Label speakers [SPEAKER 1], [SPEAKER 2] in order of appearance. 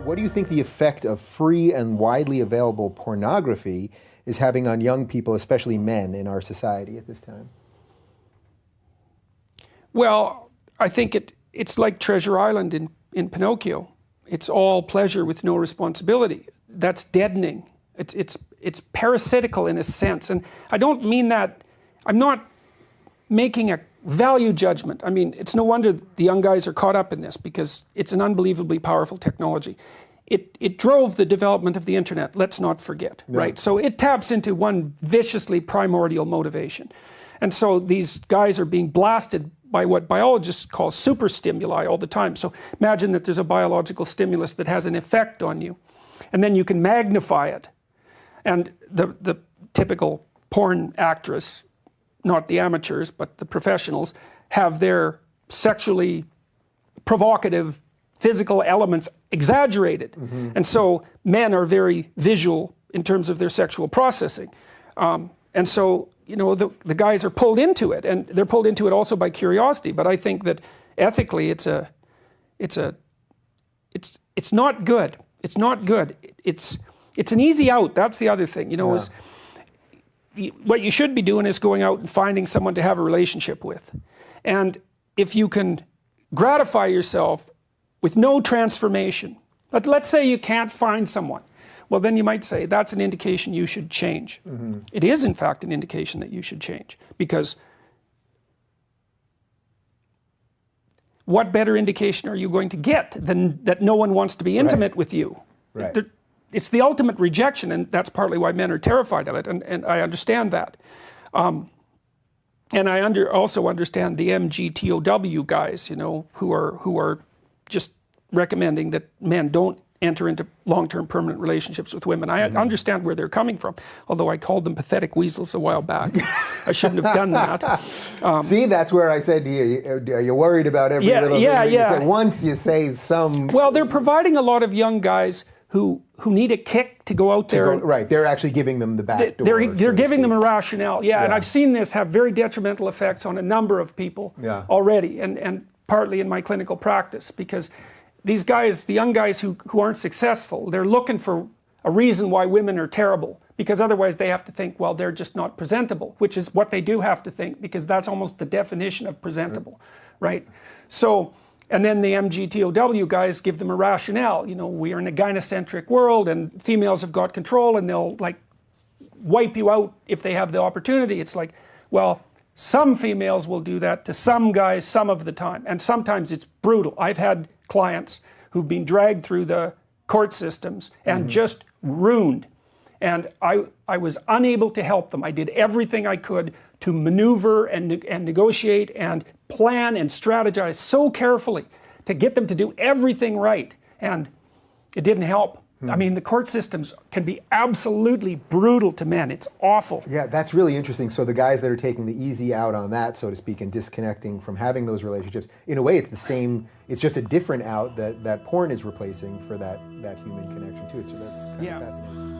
[SPEAKER 1] What do you think the effect of free and widely available pornography is having on young people, especially men, in our society at this time?
[SPEAKER 2] Well, I think it's like Treasure Island in Pinocchio. It's all pleasure with no responsibility. That's deadening. It's parasitical in a sense. And I don't mean that, I'm not making a value judgment. I mean, it's no wonder the young guys are caught up in this, because it's an unbelievably powerful technology. It drove the development of the internet, let's not forget, right? So it taps into one viciously primordial motivation. And so these guys are being blasted by what biologists call super stimuli all the time. So imagine that there's a biological stimulus that has an effect on you, and then you can magnify it. And the typical porn actress, not the amateurs, but the professionals, have their sexually provocative physical elements exaggerated. And so men are very visual in terms of their sexual processing. And so, you know, the guys are pulled into it, and they're pulled into it also by curiosity. But I think that ethically it's not good. It's not good. It's an easy out. That's the other thing, you know, is what you should be doing is going out and finding someone to have a relationship with. And if you can gratify yourself with no transformation, but let's say you can't find someone, well, then you might say that's an indication you should change. It is, in fact, an indication that you should change, because what better indication are you going to get than that no one wants to be intimate with you? It's the ultimate rejection, and that's partly why men are terrified of it, and I understand that. And I also understand the MGTOW guys, you know, who are just recommending that men don't enter into long-term permanent relationships with women. I understand where they're coming from, although I called them pathetic weasels a while back. I shouldn't have done that.
[SPEAKER 1] See, that's where I said to you, are you worried about every little thing that you say? Once you say some...
[SPEAKER 2] Well, they're providing a lot of young guys who need a kick to go out there.
[SPEAKER 1] Right, they're actually giving them the back door.
[SPEAKER 2] They're giving them a rationale, and I've seen this have very detrimental effects on a number of people already, and partly in my clinical practice, because these guys, the young guys who aren't successful, they're looking for a reason why women are terrible, because otherwise they have to think, well, they're just not presentable, which is what they do have to think, because that's almost the definition of presentable, right? So, and then the MGTOW guys give them a rationale. You know, we are in a gynocentric world, and females have got control, and they'll like wipe you out if they have the opportunity. It's like, well, some females will do that to some guys some of the time, and sometimes it's brutal. I've had clients who've been dragged through the court systems and just ruined, and I was unable to help them. I did everything I could to maneuver and negotiate and plan and strategize so carefully to get them to do everything right, and it didn't help. I mean, the court systems can be absolutely brutal to men. It's awful.
[SPEAKER 1] Yeah, that's really interesting. So the guys that are taking the easy out on that, so to speak, and disconnecting from having those relationships, in a way it's the same, it's just a different out that porn is replacing for that human connection too. So that's kind of fascinating.